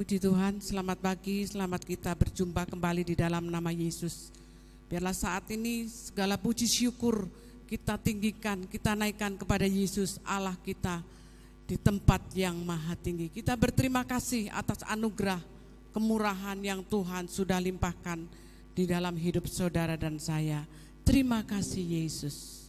Puji Tuhan, selamat pagi, selamat kita berjumpa kembali di dalam nama Yesus. Biarlah saat ini segala puji syukur kita tinggikan, kita naikkan kepada Yesus Allah kita di tempat yang maha tinggi. Kita berterima kasih atas anugerah, kemurahan yang Tuhan sudah limpahkan di dalam hidup saudara dan saya. Terima kasih Yesus.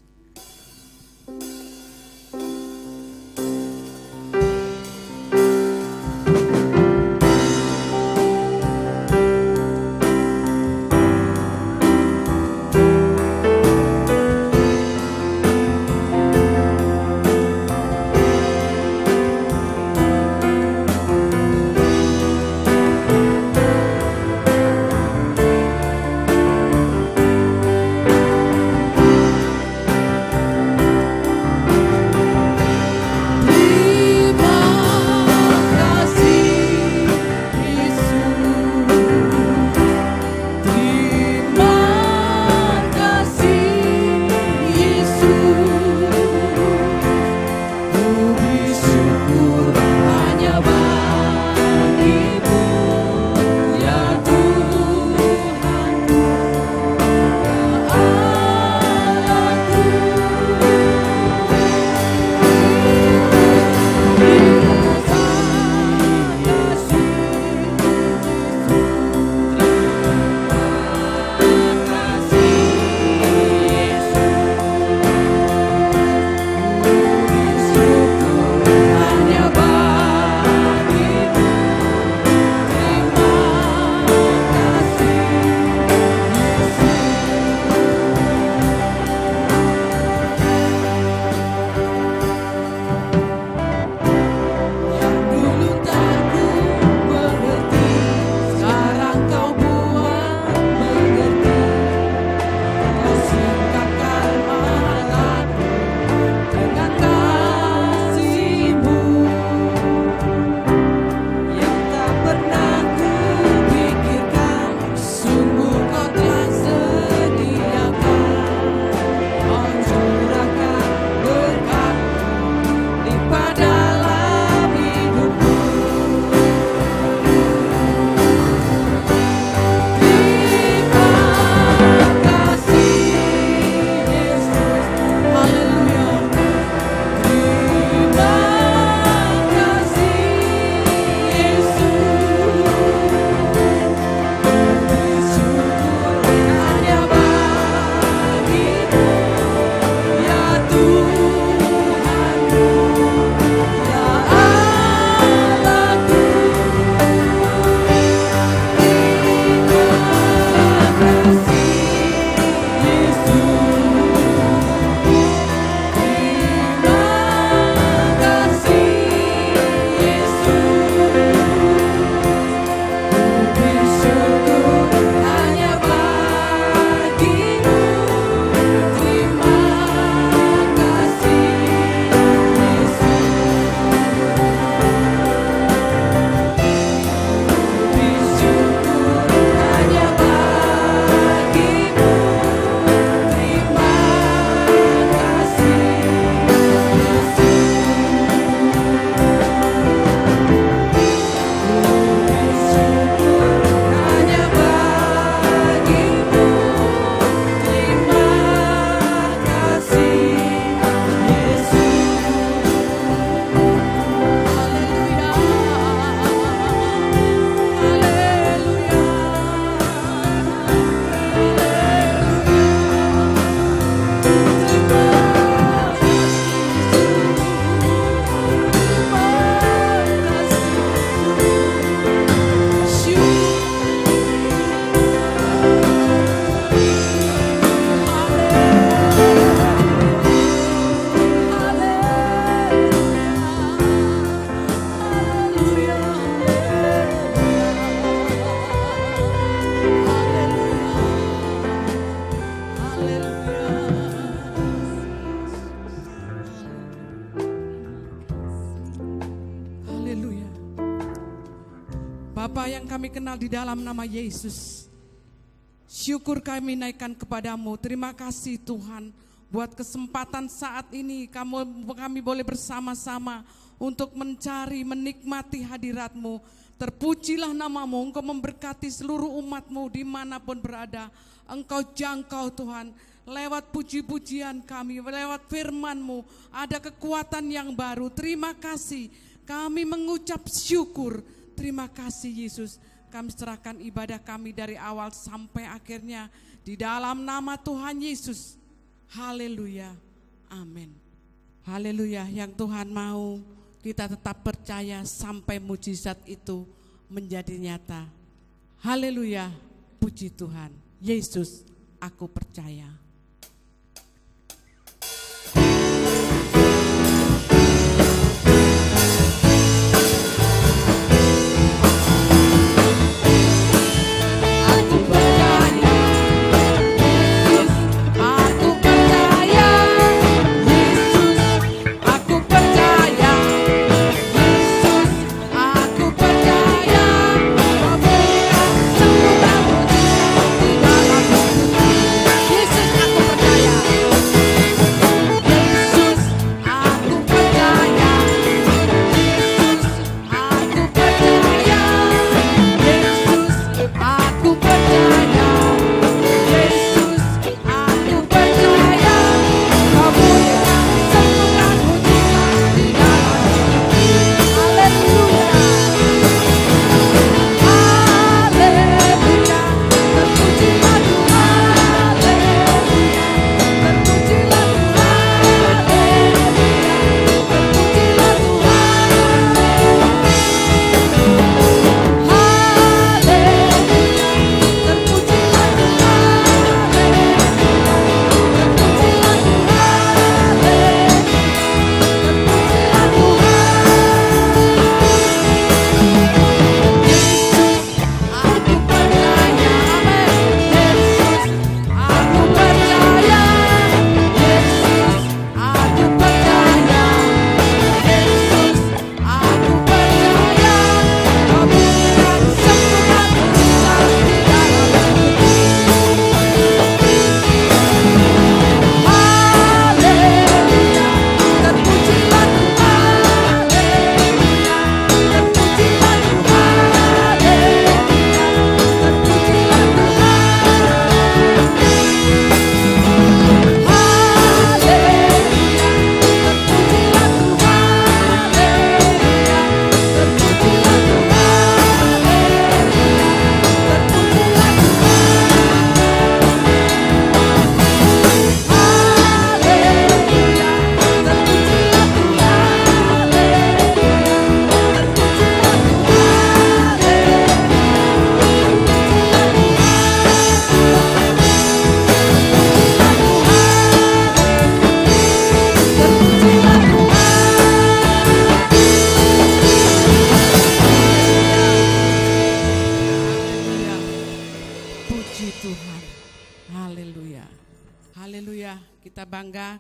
Bapa yang kami kenal di dalam nama Yesus, syukur kami naikkan kepadamu. Terima kasih Tuhan buat kesempatan saat ini kami boleh bersama-sama untuk mencari, menikmati hadirat-Mu. Terpujilah nama-Mu, Engkau memberkati seluruh umat-Mu dimanapun berada. Engkau jangkau Tuhan, lewat puji-pujian kami, lewat firman-Mu, ada kekuatan yang baru. Terima kasih, kami mengucap syukur. Terima kasih Yesus, kami serahkan ibadah kami dari awal sampai akhirnya di dalam nama Tuhan Yesus. Haleluya, amin. Haleluya, yang Tuhan mau kita tetap percaya sampai mujizat itu menjadi nyata. Haleluya, puji Tuhan. Yesus, aku percaya.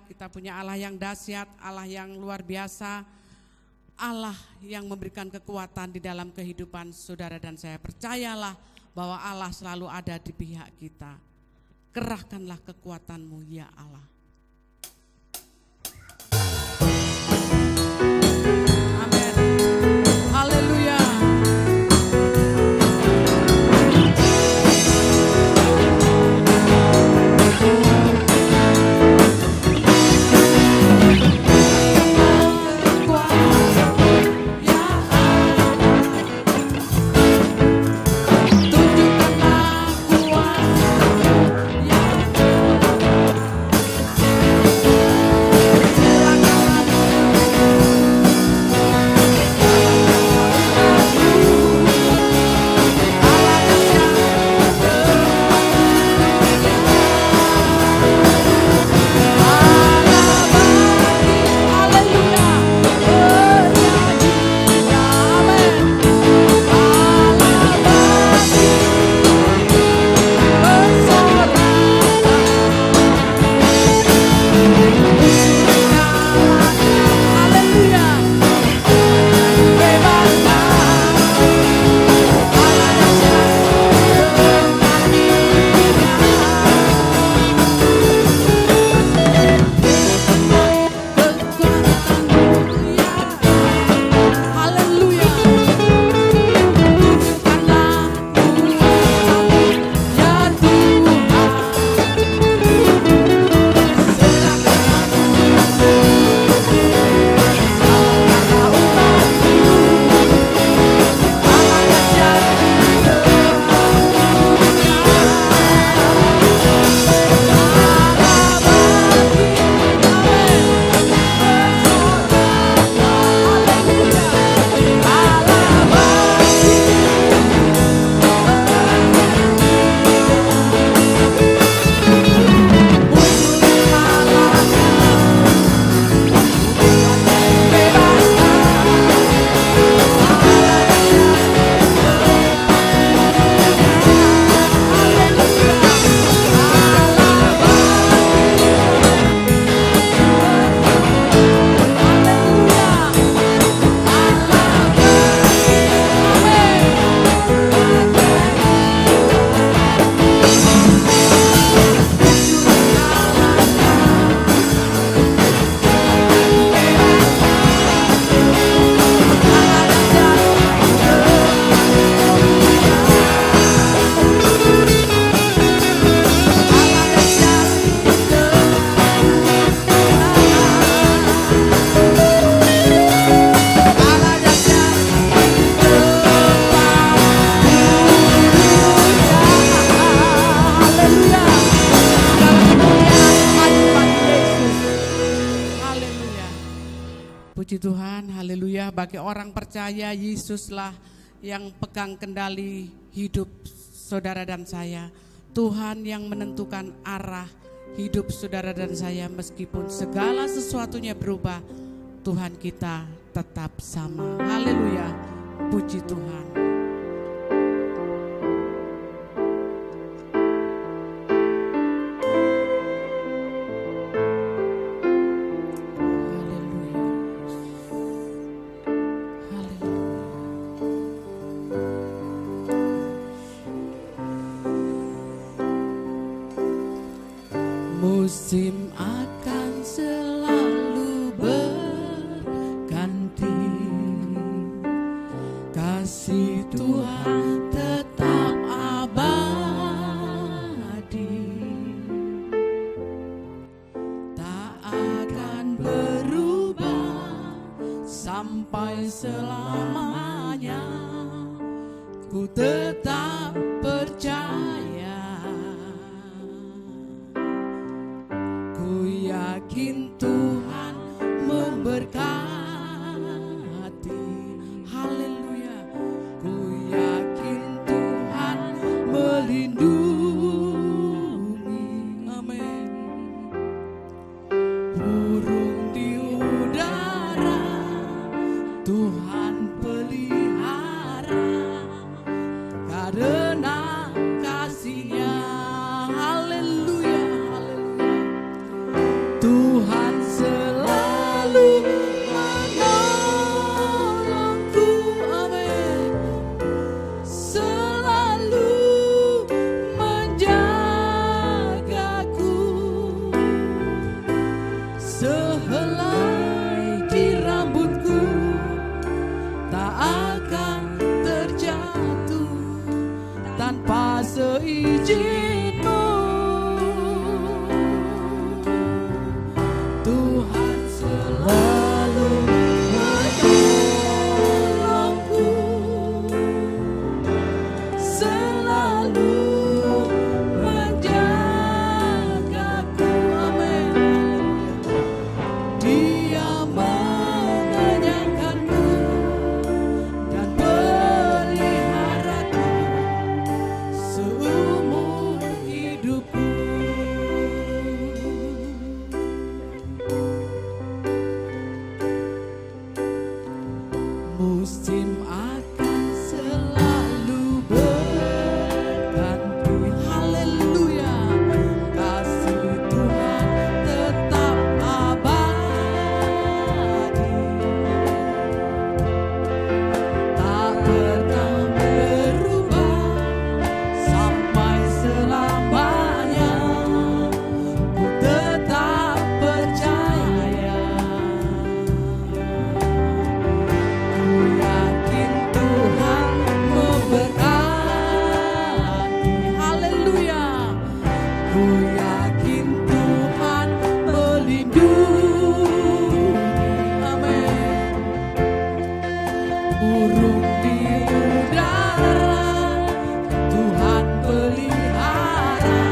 Kita punya Allah yang dahsyat, Allah yang luar biasa, Allah yang memberikan kekuatan di dalam kehidupan saudara dan saya. Percayalah bahwa Allah selalu ada di pihak kita. Kerahkanlah kekuatan-Mu ya Allah. Amin. Haleluya. Tunjukkanlah kuasa Puji Tuhan, haleluya. Bagi orang percaya, Yesuslah yang pegang kendali hidup saudara dan saya. Tuhan yang menentukan arah hidup saudara dan saya. Meskipun segala sesuatunya berubah, Tuhan kita tetap sama. Haleluya, puji Tuhan. Musim akan selalu berganti, kasih Tuhan tetap abadi, tak akan berubah sampai selamanya. Ku tetap percaya, yakin Tuhan memberkati. Haleluya. Ku yakin Tuhan melindungi. Amin. Burung di udara Tuhan pelihara karena kasih-Nya. Haleluya. Tuhan selalu menolongku, amin. Selalu menjagaku, sehelai di rambutku tak akan terjatuh tanpa seizin-Mu. Tuhan selalu menolongku, selalu menjagaku, amin. Dia mengenyangkanku dan peliharaku seumur hidupku. Musim akan selalu berganti. Haleluya. Kasih Tuhan tetap abadi, tak pernah berubah sampai selamanya. Ku tetap percaya, yakin Tuhan memberkati. Haleluya. Ku yakin Tuhan melindungi. Amin. Burung di udara Tuhan pelihara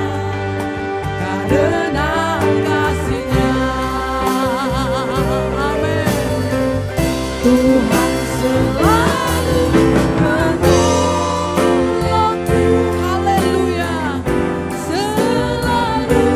karena kasih-Nya. Amin. Tuhan selalu menolongku, haleluya, selalu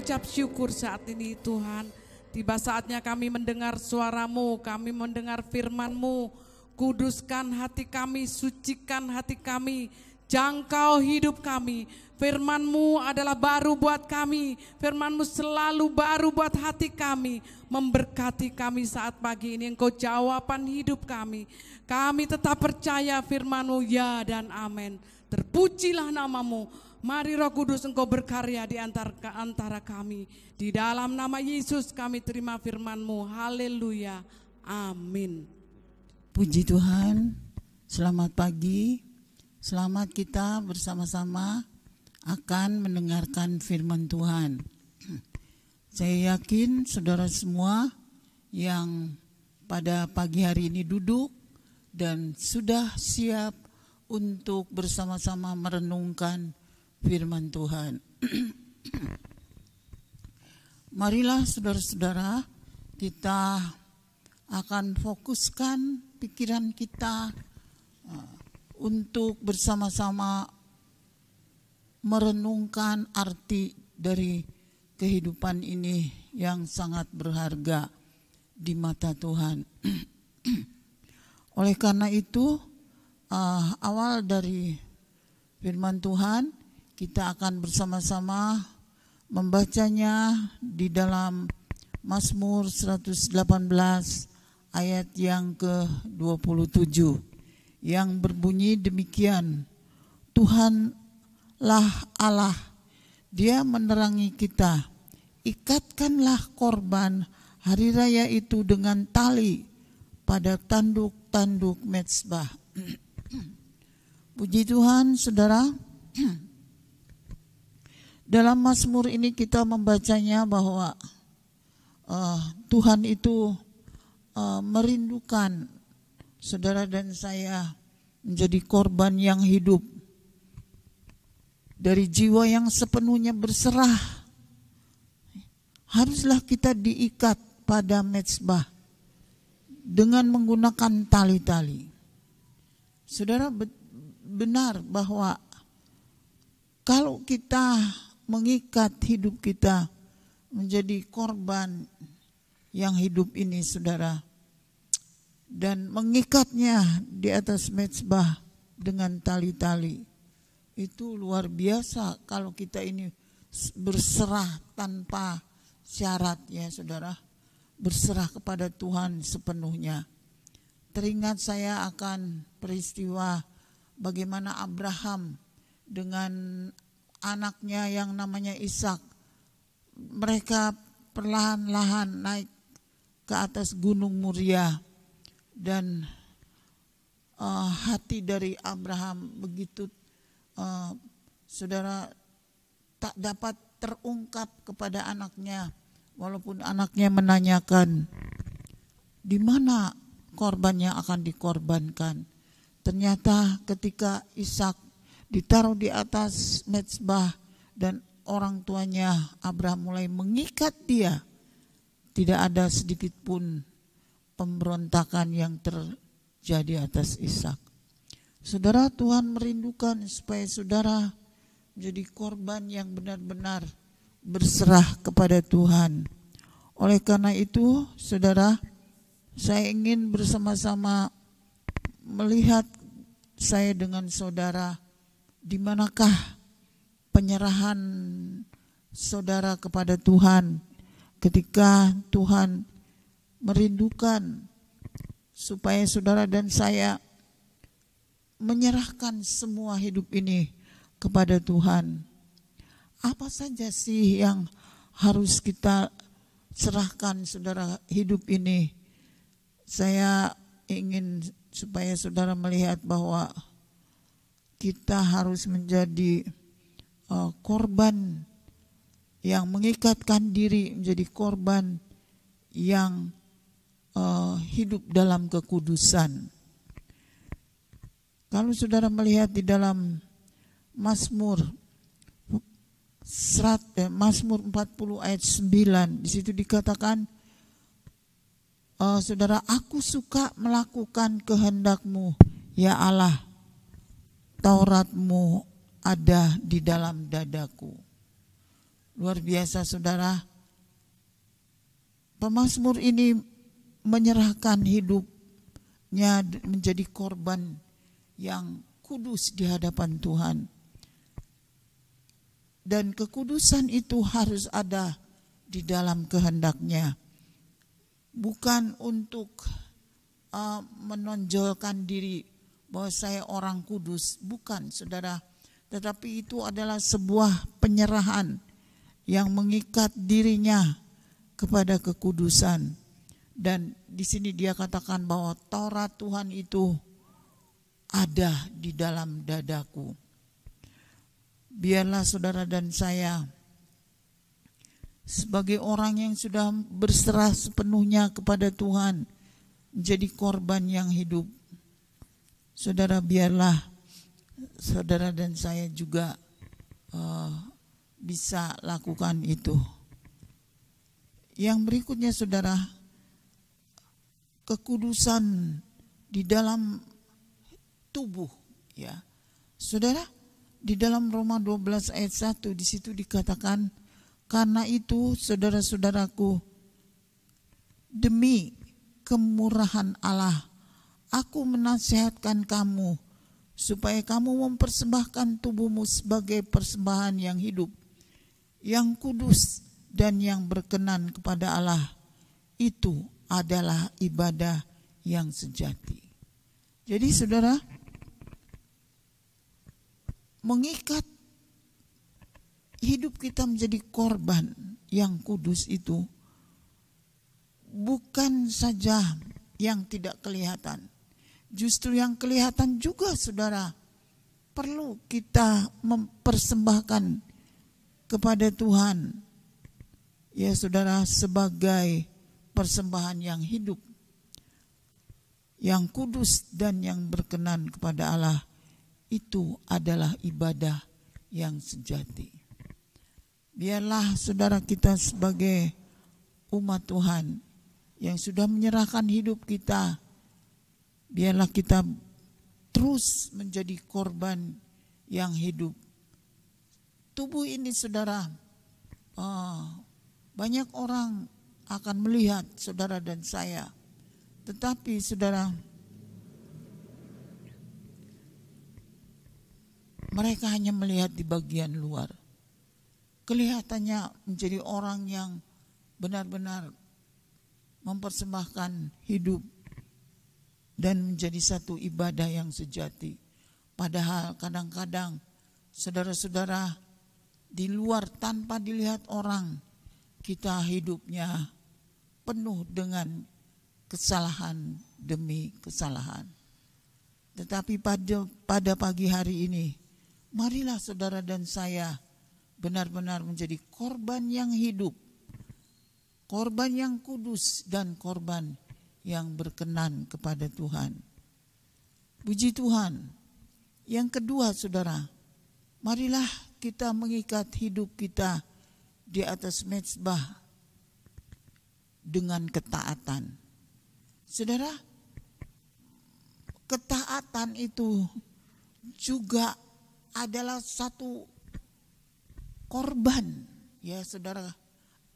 mengucap syukur saat ini Tuhan. Tiba saatnya kami mendengar suara-Mu, kami mendengar firman-Mu. Kuduskan hati kami, sucikan hati kami, jangkau hidup kami. Firman-Mu adalah baru buat kami, firman-Mu selalu baru buat hati kami. Memberkati kami saat pagi ini, Engkau jawaban hidup kami. Kami tetap percaya firman-Mu, ya dan amin. Terpujilah nama-Mu. Mari Roh Kudus Engkau berkarya di antara kami. Di dalam nama Yesus kami terima firman-Mu. Haleluya. Amin. Puji Tuhan. Selamat pagi. Selamat kita bersama-sama akan mendengarkan firman Tuhan. Saya yakin saudara semua yang pada pagi hari ini duduk dan sudah siap untuk bersama-sama merenungkan firman Tuhan. Marilah saudara-saudara, kita akan fokuskan pikiran kita untuk bersama-sama merenungkan arti dari kehidupan ini yang sangat berharga di mata Tuhan. Oleh karena itu, awal dari firman Tuhan, kita akan bersama-sama membacanya di dalam Mazmur 118 ayat yang ke-27 yang berbunyi demikian. Tuhanlah Allah, Dia menerangi kita. Ikatkanlah korban hari raya itu dengan tali pada tanduk-tanduk mezbah. Puji Tuhan, saudara. Dalam Mazmur ini kita membacanya bahwa Tuhan itu merindukan saudara dan saya menjadi korban yang hidup, dari jiwa yang sepenuhnya berserah. Haruslah kita diikat pada mezbah dengan menggunakan tali-tali. Saudara, benar bahwa kalau kita mengikat hidup kita menjadi korban yang hidup ini, saudara, dan mengikatnya di atas mezbah dengan tali-tali, itu luar biasa kalau kita ini berserah tanpa syarat, ya saudara, berserah kepada Tuhan sepenuhnya. Teringat saya akan peristiwa bagaimana Abraham dengan anaknya yang namanya Ishak, mereka perlahan-lahan naik ke atas gunung Moria, dan hati dari Abraham begitu saudara tak dapat terungkap kepada anaknya, walaupun anaknya menanyakan di mana korban yang akan dikorbankan. Ternyata ketika Ishak ditaruh di atas mezbah dan orang tuanya Abraham mulai mengikat dia, tidak ada sedikit pun pemberontakan yang terjadi atas Ishak. Saudara, Tuhan merindukan supaya saudara menjadi korban yang benar-benar berserah kepada Tuhan. Oleh karena itu, saudara, saya ingin bersama-sama melihat saya dengan saudara, di manakah penyerahan saudara kepada Tuhan ketika Tuhan merindukan supaya saudara dan saya menyerahkan semua hidup ini kepada Tuhan. Apa saja sih yang harus kita serahkan, saudara, hidup ini? Saya ingin supaya saudara melihat bahwa kita harus menjadi korban yang mengikatkan diri, menjadi korban yang hidup dalam kekudusan. Kalau saudara melihat di dalam Mazmur 40 ayat 9, di situ dikatakan, saudara, aku suka melakukan kehendak-Mu, ya Allah, Taurat-Mu ada di dalam dadaku. Luar biasa saudara. Pemazmur ini menyerahkan hidupnya menjadi korban yang kudus di hadapan Tuhan. Dan kekudusan itu harus ada di dalam kehendak-Nya. Bukan untuk menonjolkan diri bahwa saya orang kudus, bukan saudara. Tetapi itu adalah sebuah penyerahan yang mengikat dirinya kepada kekudusan. Dan di sini dia katakan bahwa Taurat Tuhan itu ada di dalam dadaku. Biarlah saudara dan saya sebagai orang yang sudah berserah sepenuhnya kepada Tuhan, menjadi korban yang hidup. Saudara, biarlah saudara dan saya juga bisa lakukan itu. Yang berikutnya saudara, kekudusan di dalam tubuh, ya. Saudara, di dalam Roma 12 ayat 1 di situ dikatakan, karena itu saudara-saudaraku, demi kemurahan Allah, aku menasihatkan kamu supaya kamu mempersembahkan tubuhmu sebagai persembahan yang hidup, yang kudus dan yang berkenan kepada Allah. Itu adalah ibadah yang sejati. Jadi saudara, mengikat hidup kita menjadi korban yang kudus itu bukan saja yang tidak kelihatan. Justru yang kelihatan juga saudara perlu kita mempersembahkan kepada Tuhan. Ya saudara, sebagai persembahan yang hidup, yang kudus dan yang berkenan kepada Allah. Itu adalah ibadah yang sejati. Biarlah saudara kita sebagai umat Tuhan yang sudah menyerahkan hidup kita, biarlah kita terus menjadi korban yang hidup. Tubuh ini saudara, banyak orang akan melihat saudara dan saya, tetapi saudara, mereka hanya melihat di bagian luar. Kelihatannya menjadi orang yang benar-benar mempersembahkan hidup dan menjadi satu ibadah yang sejati. Padahal kadang-kadang saudara-saudara, di luar tanpa dilihat orang, kita hidupnya penuh dengan kesalahan demi kesalahan. Tetapi pada pagi hari ini, marilah saudara dan saya benar-benar menjadi korban yang hidup, korban yang kudus dan korban yang berkenan kepada Tuhan. Puji Tuhan. Yang kedua saudara, marilah kita mengikat hidup kita di atas mezbah dengan ketaatan. Saudara, ketaatan itu juga adalah satu korban, ya saudara,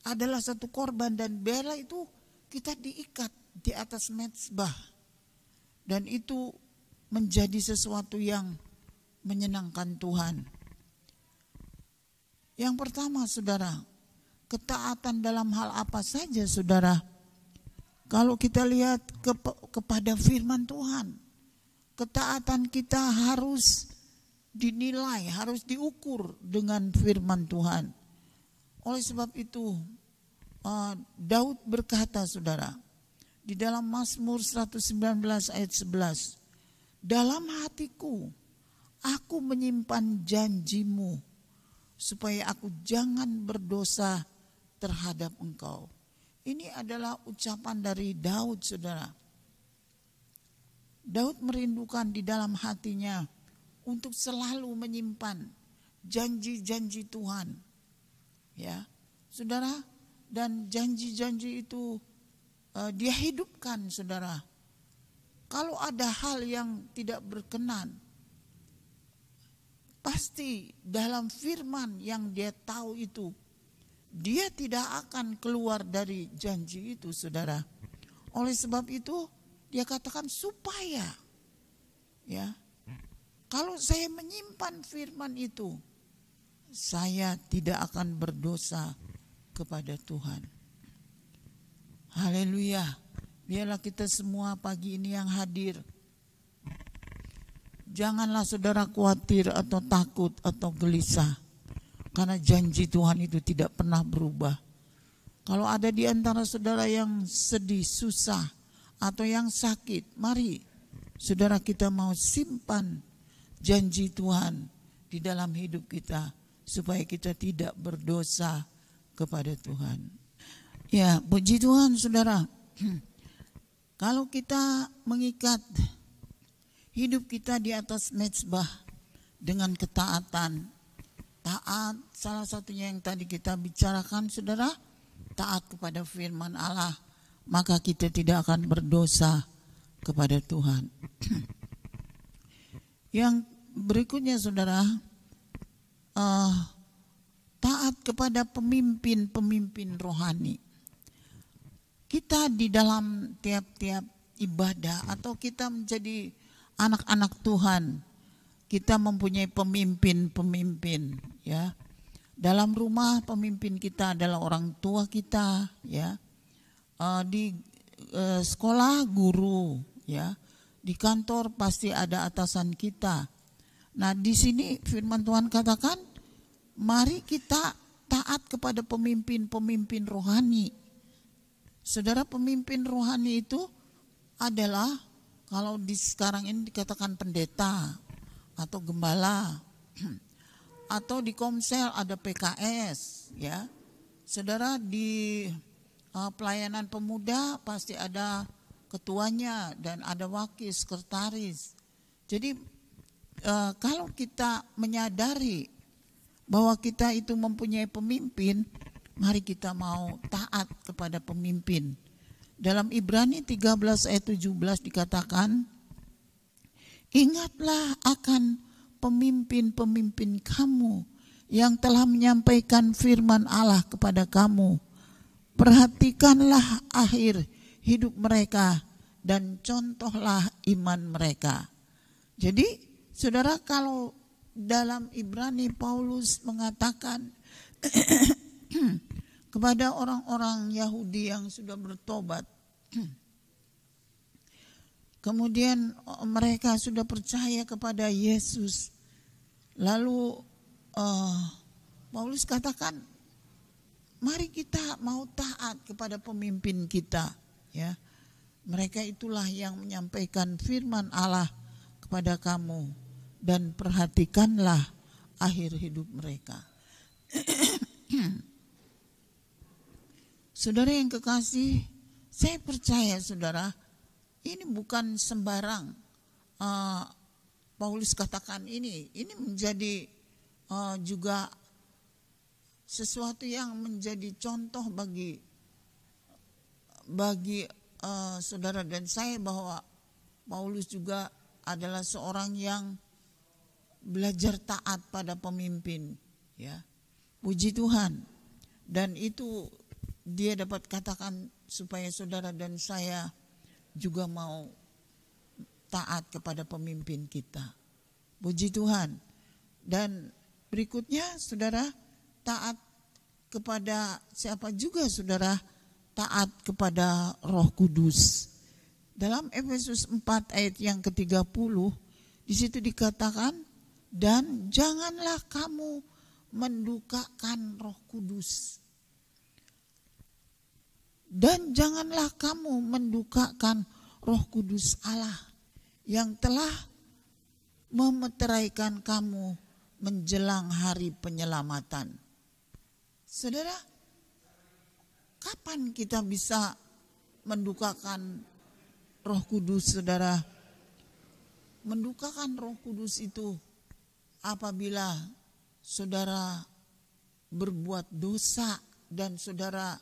adalah satu korban, dan biarlah itu kita diikat di atas mezbah, dan itu menjadi sesuatu yang menyenangkan Tuhan. Yang pertama saudara, ketaatan dalam hal apa saja saudara? Kalau kita lihat kepada firman Tuhan, ketaatan kita harus dinilai, harus diukur dengan firman Tuhan. Oleh sebab itu Daud berkata saudara, di dalam Mazmur 119 ayat 11, dalam hatiku aku menyimpan janjimu supaya aku jangan berdosa terhadap engkau. Ini adalah ucapan dari Daud saudara. Daud merindukan di dalam hatinya untuk selalu menyimpan janji-janji Tuhan, ya saudara, dan janji-janji itu dia hidupkan saudara. Kalau ada hal yang tidak berkenan, pasti dalam firman yang dia tahu itu, dia tidak akan keluar dari janji itu, saudara. Oleh sebab itu dia katakan supaya, ya, kalau saya menyimpan firman itu, saya tidak akan berdosa kepada Tuhan. Haleluya. Biarlah kita semua pagi ini yang hadir, janganlah saudara khawatir atau takut atau gelisah, karena janji Tuhan itu tidak pernah berubah. Kalau ada di antara saudara yang sedih, susah, atau yang sakit, mari saudara kita mau simpan janji Tuhan di dalam hidup kita, supaya kita tidak berdosa kepada Tuhan. Ya, puji Tuhan saudara. Kalau kita mengikat hidup kita di atas mezbah dengan ketaatan, taat, salah satunya yang tadi kita bicarakan saudara, taat kepada firman Allah, maka kita tidak akan berdosa kepada Tuhan. Yang berikutnya saudara, taat kepada pemimpin-pemimpin rohani. Kita di dalam tiap-tiap ibadah atau kita menjadi anak-anak Tuhan, kita mempunyai pemimpin-pemimpin, ya. Dalam rumah pemimpin kita adalah orang tua kita, ya. Di sekolah guru, ya. Di kantor pasti ada atasan kita. Nah, di sini firman Tuhan katakan, mari kita taat kepada pemimpin-pemimpin rohani. Saudara, pemimpin rohani itu adalah, kalau di sekarang ini dikatakan pendeta atau gembala, atau di Komsel ada PKS, ya. Saudara, di pelayanan pemuda pasti ada ketuanya dan ada wakil sekretaris. Jadi kalau kita menyadari bahwa kita itu mempunyai pemimpin, mari kita mau taat kepada pemimpin. Dalam Ibrani 13 ayat 17 dikatakan, ingatlah akan pemimpin-pemimpin kamu yang telah menyampaikan firman Allah kepada kamu. Perhatikanlah akhir hidup mereka dan contohlah iman mereka. Jadi saudara, kalau dalam Ibrani Paulus mengatakan kepada orang-orang Yahudi yang sudah bertobat, kemudian mereka sudah percaya kepada Yesus, lalu Paulus katakan, mari kita mau taat kepada pemimpin kita, ya. Mereka itulah yang menyampaikan firman Allah kepada kamu, dan perhatikanlah akhir hidup mereka. Saudara yang kekasih, saya percaya saudara, ini bukan sembarang. Paulus katakan ini menjadi juga sesuatu yang menjadi contoh bagi saudara dan saya, bahwa Paulus juga adalah seorang yang belajar taat pada pemimpin, ya. Puji Tuhan. Dan itu dia dapat katakan supaya saudara dan saya juga mau taat kepada pemimpin kita. Puji Tuhan. Dan berikutnya saudara, taat kepada siapa juga saudara? Taat kepada Roh Kudus. Dalam Efesus 4 ayat yang ke-30, di situ dikatakan, dan janganlah kamu mendukakan Roh Kudus. Dan janganlah kamu mendukakan Roh Kudus Allah yang telah memeteraikan kamu menjelang hari penyelamatan. Saudara, kapan kita bisa mendukakan Roh Kudus, saudara? Mendukakan Roh Kudus itu apabila saudara berbuat dosa dan saudara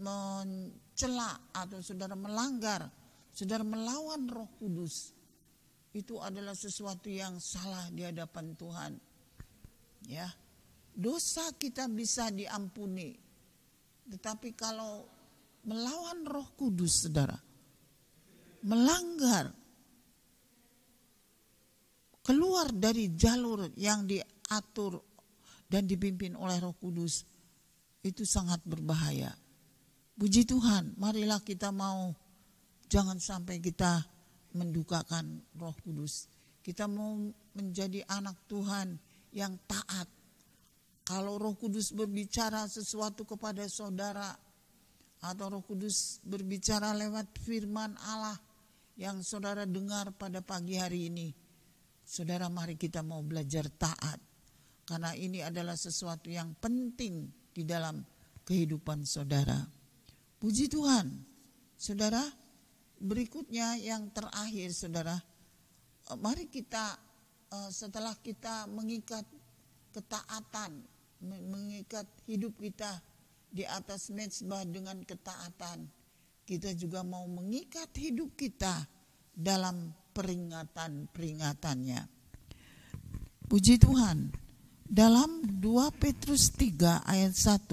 mencela atau saudara melanggar, saudara melawan Roh Kudus. Itu adalah sesuatu yang salah di hadapan Tuhan, ya. dosa kita bisa diampuni. Tetapi kalau melawan Roh Kudus, saudara, melanggar, keluar dari jalur yang diatur dan dipimpin oleh Roh Kudus, itu sangat berbahaya. Puji Tuhan, marilah kita mau jangan sampai kita mendukakan Roh Kudus. Kita mau menjadi anak Tuhan yang taat. Kalau Roh Kudus berbicara sesuatu kepada saudara, atau Roh Kudus berbicara lewat firman Allah yang saudara dengar pada pagi hari ini, saudara, mari kita mau belajar taat. Karena ini adalah sesuatu yang penting di dalam kehidupan saudara. Puji Tuhan. Saudara, berikutnya yang terakhir, saudara, mari kita setelah kita mengikat ketaatan, mengikat hidup kita di atas mezbah dengan ketaatan, kita juga mau mengikat hidup kita dalam peringatan-peringatannya. Puji Tuhan. Dalam 2 Petrus 3 ayat 1,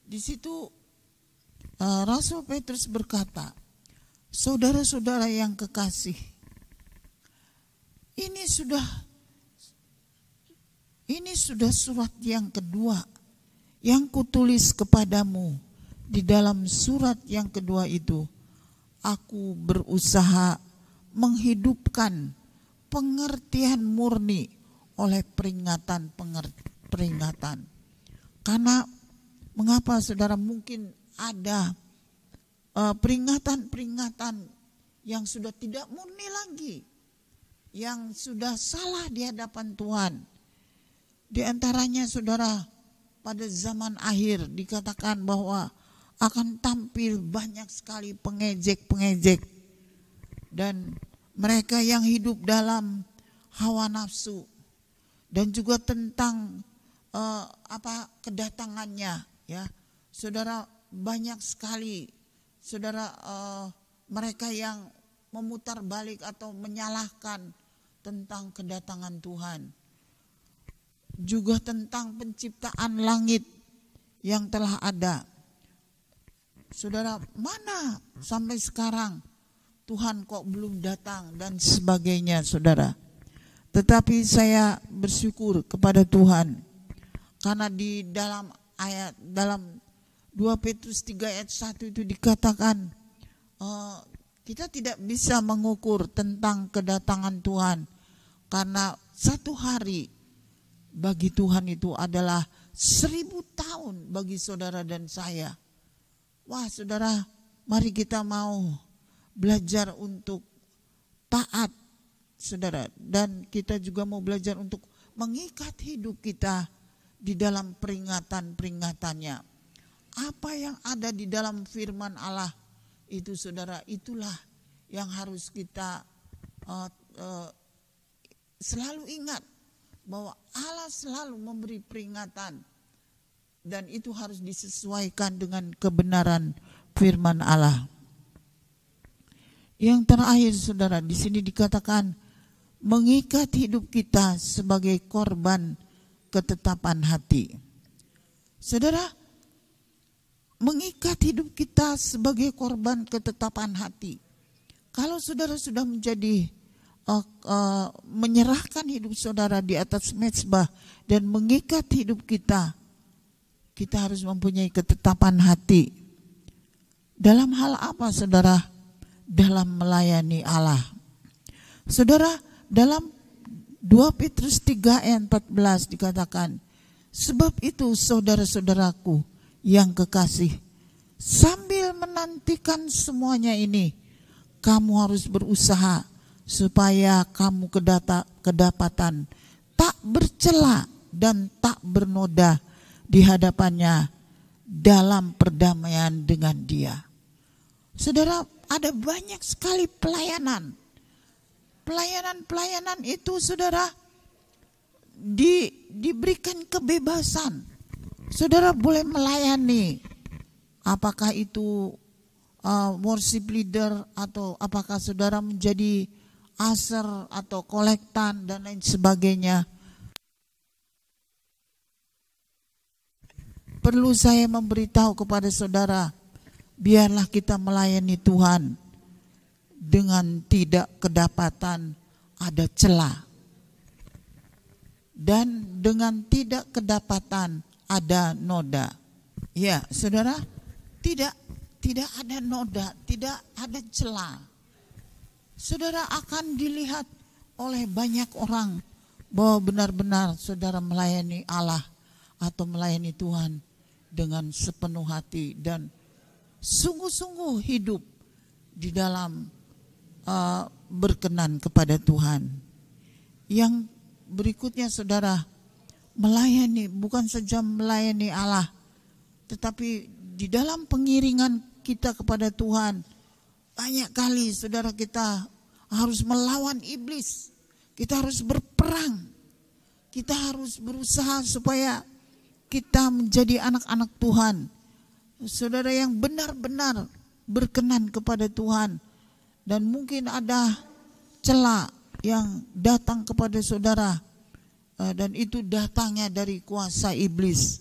di situ Rasul Petrus berkata, saudara-saudara yang kekasih, ini sudah surat yang kedua yang kutulis kepadamu. Di dalam surat yang kedua itu, aku berusaha menghidupkan pengertian murni oleh peringatan. Karena mengapa, saudara, mungkin ada peringatan-peringatan yang sudah tidak murni lagi, yang sudah salah di hadapan Tuhan. Di antaranya, saudara, pada zaman akhir dikatakan bahwa akan tampil banyak sekali pengejek-pengejek dan mereka yang hidup dalam hawa nafsu, dan juga tentang kedatangannya, ya, saudara, banyak sekali, saudara, mereka yang memutar balik atau menyalahkan tentang kedatangan Tuhan. Juga tentang penciptaan langit yang telah ada. Saudara, mana sampai sekarang Tuhan kok belum datang dan sebagainya, saudara. Tetapi saya bersyukur kepada Tuhan, karena di dalam 2 Petrus 3 ayat 1 itu dikatakan, kita tidak bisa mengukur tentang kedatangan Tuhan, karena satu hari bagi Tuhan itu adalah 1000 tahun bagi saudara dan saya. Wah, saudara, mari kita mau belajar untuk taat, saudara, dan kita juga mau belajar untuk mengikat hidup kita di dalam peringatan-peringatannya. Apa yang ada di dalam firman Allah itu, saudara, itulah yang harus kita selalu ingat, bahwa Allah selalu memberi peringatan, dan itu harus disesuaikan dengan kebenaran firman Allah. Yang terakhir, saudara, di sini dikatakan mengikat hidup kita sebagai korban ketetapan hati. Saudara, mengikat hidup kita sebagai korban ketetapan hati. Kalau saudara sudah menjadi menyerahkan hidup saudara di atas mezbah dan mengikat hidup kita harus mempunyai ketetapan hati. Dalam hal apa, saudara? Dalam melayani Allah. Saudara, dalam 2 Petrus 3 ayat 14 dikatakan, sebab itu saudara-saudaraku yang kekasih, sambil menantikan semuanya ini, kamu harus berusaha supaya kamu kedapatan tak bercela dan tak bernoda di hadapannya dalam perdamaian dengan Dia. Saudara, ada banyak sekali pelayanan. Pelayanan itu, saudara, diberikan kebebasan. Saudara boleh melayani, apakah itu worship leader, atau apakah saudara menjadi usher atau kolektan dan lain sebagainya. perlu saya memberitahu kepada saudara, biarlah kita melayani Tuhan dengan tidak kedapatan ada celah dan dengan tidak kedapatan ada noda. Ya, saudara, tidak ada noda, tidak ada celah. Saudara akan dilihat oleh banyak orang bahwa benar-benar saudara melayani Allah atau melayani Tuhan dengan sepenuh hati dan sungguh-sungguh hidup di dalam berkenan kepada Tuhan. Yang berikutnya saudara, melayani bukan saja melayani Allah, tetapi di dalam pengiringan kita kepada Tuhan, banyak kali saudara kita harus melawan iblis. Kita harus berperang. Kita harus berusaha supaya kita menjadi anak-anak Tuhan. Saudara yang benar-benar berkenan kepada Tuhan. Dan mungkin ada celah yang datang kepada saudara, dan itu datangnya dari kuasa iblis.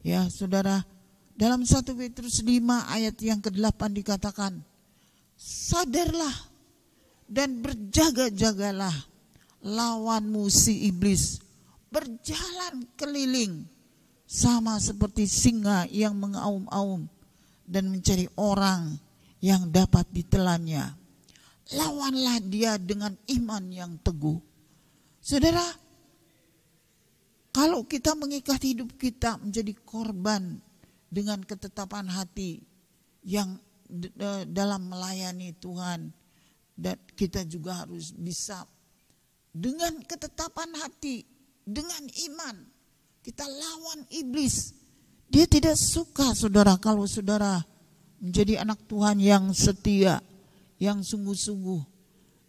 Ya, saudara, dalam 1 Petrus 5 ayat yang ke-8 dikatakan, sadarlah dan berjaga-jagalah, lawanmu si iblis berjalan keliling sama seperti singa yang mengaum-aum dan mencari orang yang dapat ditelannya. Lawanlah dia dengan iman yang teguh. Saudara, kalau kita mengikat hidup kita menjadi korban dengan ketetapan hati yang dalam melayani Tuhan, dan kita juga harus bisa dengan ketetapan hati, dengan iman, kita lawan iblis. Dia tidak suka saudara kalau saudara menjadi anak Tuhan yang setia, yang sungguh-sungguh,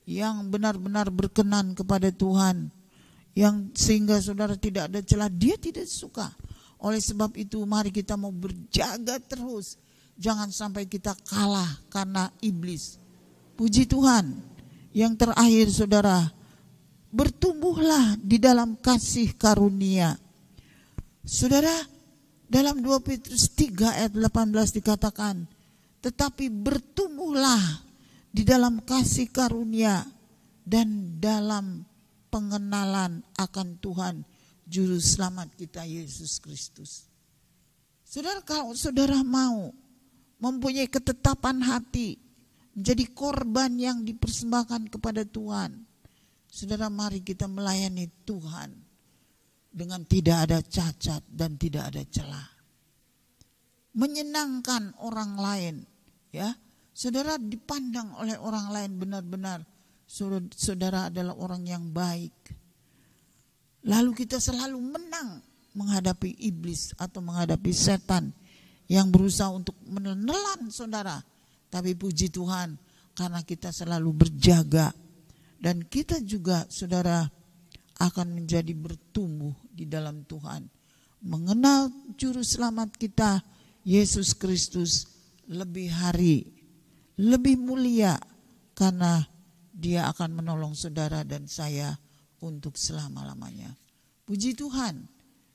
yang benar-benar berkenan kepada Tuhan, yang sehingga saudara tidak ada celah. Dia tidak suka. Oleh sebab itu mari kita mau berjaga terus, jangan sampai kita kalah karena iblis. Puji Tuhan. Yang terakhir saudara, bertumbuhlah di dalam kasih karunia. Saudara, dalam 2 Petrus 3 ayat 18 dikatakan, tetapi bertumbuhlah di dalam kasih karunia dan dalam pengenalan akan Tuhan Juru Selamat kita Yesus Kristus. Saudara, kalau saudara mau mempunyai ketetapan hati, menjadi korban yang dipersembahkan kepada Tuhan, saudara, mari kita melayani Tuhan dengan tidak ada cacat dan tidak ada celah. Menyenangkan orang lain, ya. Saudara dipandang oleh orang lain benar-benar saudara adalah orang yang baik. Lalu kita selalu menang menghadapi iblis atau menghadapi setan yang berusaha untuk menelan saudara. Tapi puji Tuhan, karena kita selalu berjaga dan kita juga saudara akan menjadi bertumbuh di dalam Tuhan. Mengenal Juru Selamat kita Yesus Kristus lebih hari, lebih mulia, karena Dia akan menolong saudara dan saya untuk selama-lamanya. Puji Tuhan,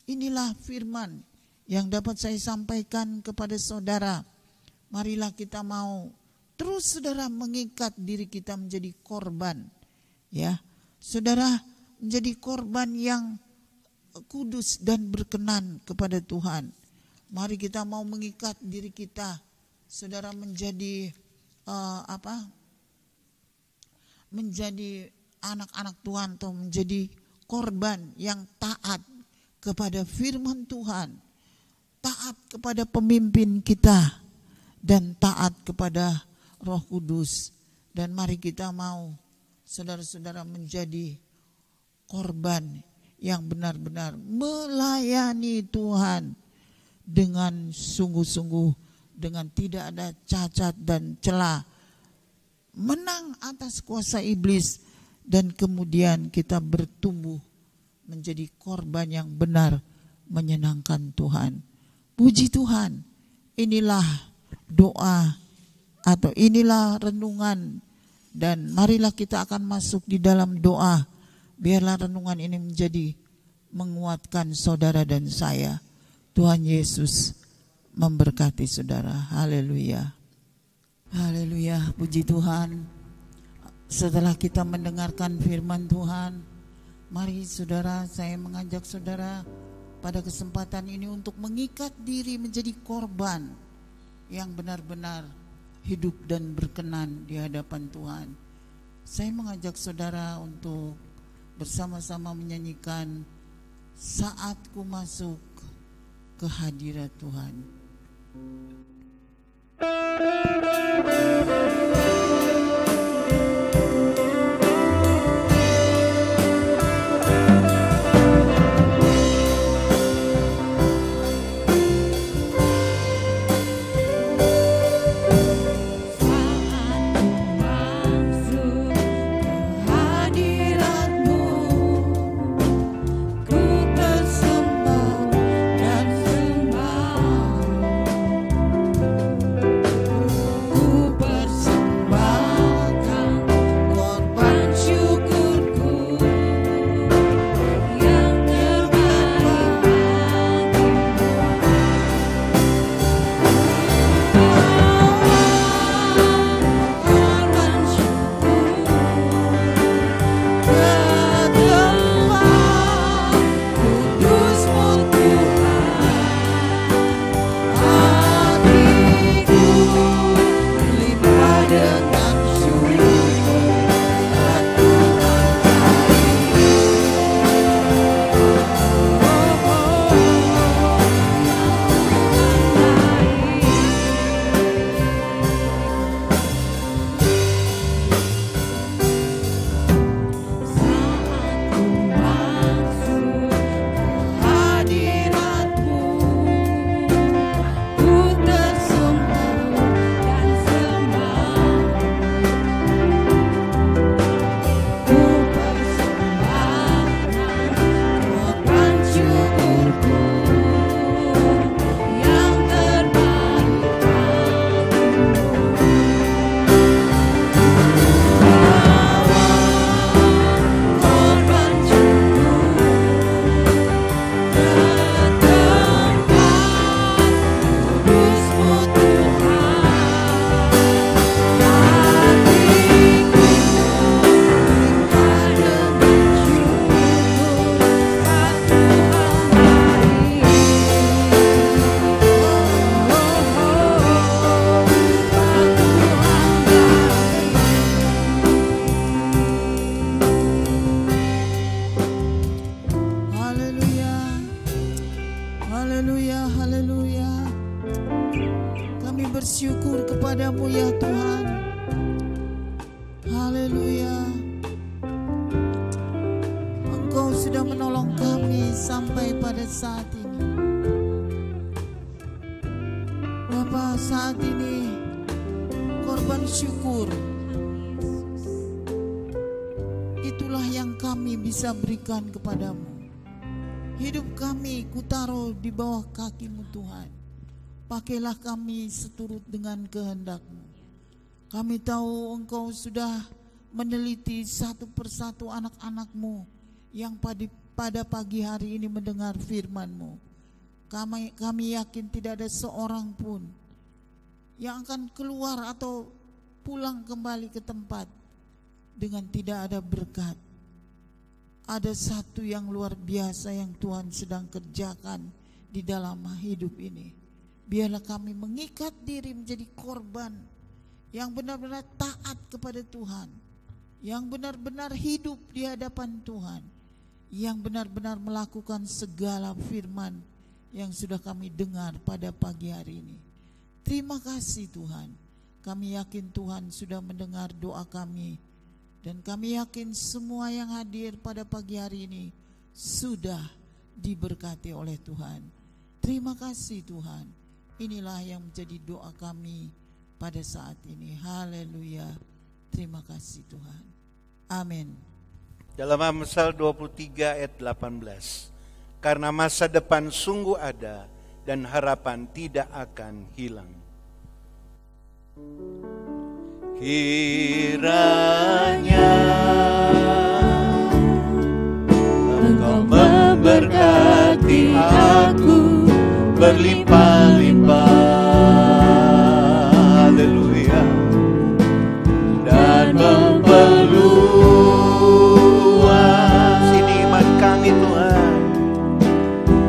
inilah firman yang dapat saya sampaikan kepada saudara. Marilah kita mau terus saudara mengikat diri kita menjadi korban. Ya, saudara menjadi korban yang kudus dan berkenan kepada Tuhan. Mari kita mau mengikat diri kita, saudara, menjadi menjadi anak-anak Tuhan atau menjadi korban yang taat kepada firman Tuhan, taat kepada pemimpin kita, dan taat kepada Roh Kudus. Dan mari kita mau saudara-saudara menjadi korban yang benar-benar melayani Tuhan dengan sungguh-sungguh, dengan tidak ada cacat dan celah, menang atas kuasa iblis, dan kemudian kita bertumbuh menjadi korban yang benar menyenangkan Tuhan. Puji Tuhan, inilah doa atau inilah renungan, dan marilah kita akan masuk di dalam doa. Biarlah renungan ini menjadi menguatkan saudara dan saya. Tuhan Yesus memberkati saudara. Haleluya. Haleluya, puji Tuhan. Setelah kita mendengarkan firman Tuhan, mari saudara, saya mengajak saudara pada kesempatan ini untuk mengikat diri menjadi korban yang benar-benar hidup dan berkenan di hadapan Tuhan. Saya mengajak saudara untuk bersama-sama menyanyikan Saatku Masuk ke Hadirat Tuhan. bersyukur kepadamu ya Tuhan. Haleluya. Engkau sudah menolong kami sampai pada saat ini. Bapa, saat ini korban syukur itulah yang kami bisa berikan kepadamu. Hidup kami kutaruh di bawah kaki-Mu Tuhan. Pakailah kami seturut dengan kehendak-Mu. Kami tahu Engkau sudah meneliti satu persatu anak-anak-Mu yang pada pagi hari ini mendengar firman-Mu. Kami yakin tidak ada seorang pun yang akan keluar atau pulang kembali ke tempat dengan tidak ada berkat. Ada satu yang luar biasa yang Tuhan sedang kerjakan di dalam hidup ini. Biarlah kami mengikat diri menjadi korban yang benar-benar taat kepada Tuhan, yang benar-benar hidup di hadapan Tuhan, yang benar-benar melakukan segala firman yang sudah kami dengar pada pagi hari ini. Terima kasih Tuhan. Kami yakin Tuhan sudah mendengar doa kami, dan kami yakin semua yang hadir pada pagi hari ini sudah diberkati oleh Tuhan. Terima kasih Tuhan. Inilah yang menjadi doa kami pada saat ini. Haleluya. Terima kasih Tuhan. Amin. Dalam Amsal 23 ayat 18. Karena masa depan sungguh ada dan harapan tidak akan hilang. Kiranya Engkau memberkati aku berlimpah-limpah. Haleluya. Dan memperluas, sini iman kami Tuhan,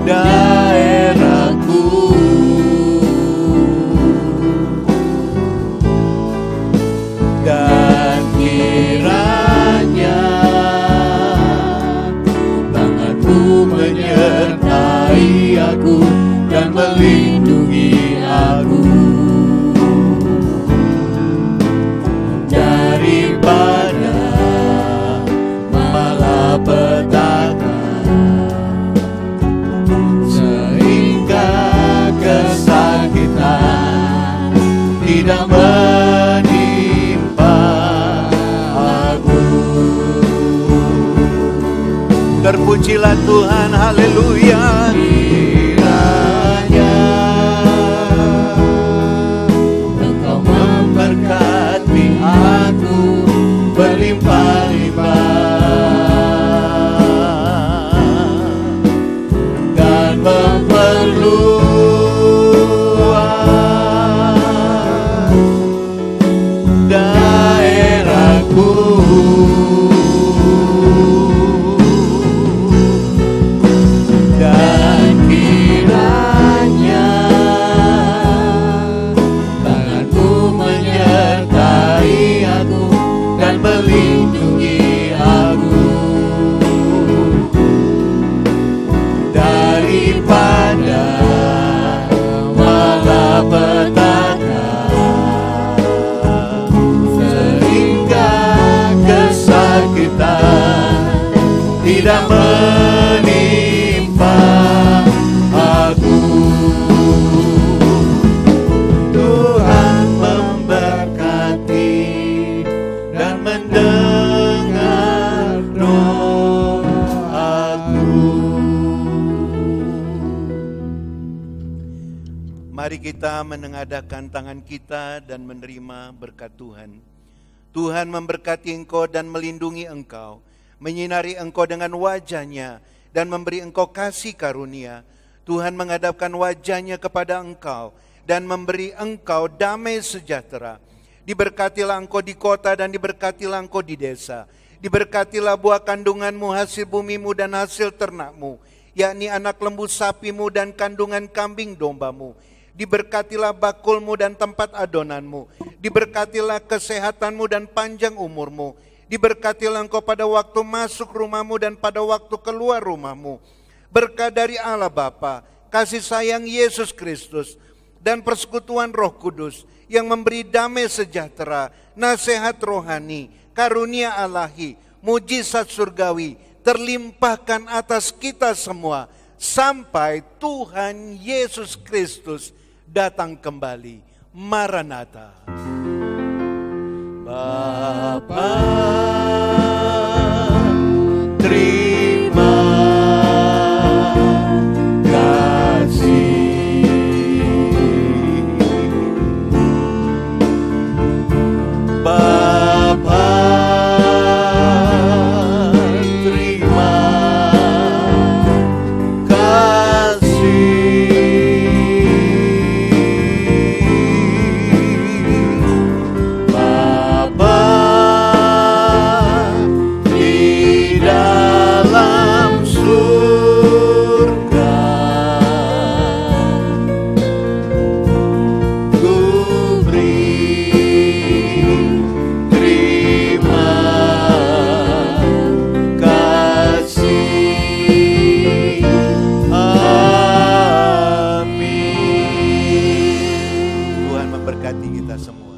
daerahku, dan kiranya tanganmu menyertai aku dan melindungi aku daripada malapetaka, sehingga kesakitan tidak menimpa aku. Terpujilah Tuhan, haleluya. Kiranya Engkau memberkati aku berlimpah-limpah dan memperluas daerahku, dan kiranya tanganmu menyertai aku dan melindungi aku daripada malapetaka, sehingga kesakitan tidak menimpa aku. Tuhan memberkati dan mendengar doaku. Mari kita menengadahkan tangan kita dan menerima berkat Tuhan. Tuhan memberkati engkau dan melindungi engkau, menyinari engkau dengan wajah-Nya dan memberi engkau kasih karunia. Tuhan menghadapkan wajah-Nya kepada engkau dan memberi engkau damai sejahtera. Diberkatilah engkau di kota dan diberkatilah engkau di desa. Diberkatilah buah kandunganmu, hasil bumimu dan hasil ternakmu, yakni anak lembu sapimu dan kandungan kambing dombamu. Diberkatilah bakulmu dan tempat adonanmu. Diberkatilah kesehatanmu dan panjang umurmu. Diberkatilah engkau pada waktu masuk rumahmu dan pada waktu keluar rumahmu. Berkat dari Allah Bapa, kasih sayang Yesus Kristus, dan persekutuan Roh Kudus yang memberi damai sejahtera, nasihat rohani, karunia Ilahi, mujizat surgawi terlimpahkan atas kita semua sampai Tuhan Yesus Kristus datang kembali. Maranatha. Bapa, terima kasih. Bapa, terima kasih. Bapa di dalam surga, ku beri terima kasih. Amin. Tuhan memberkati kita semua.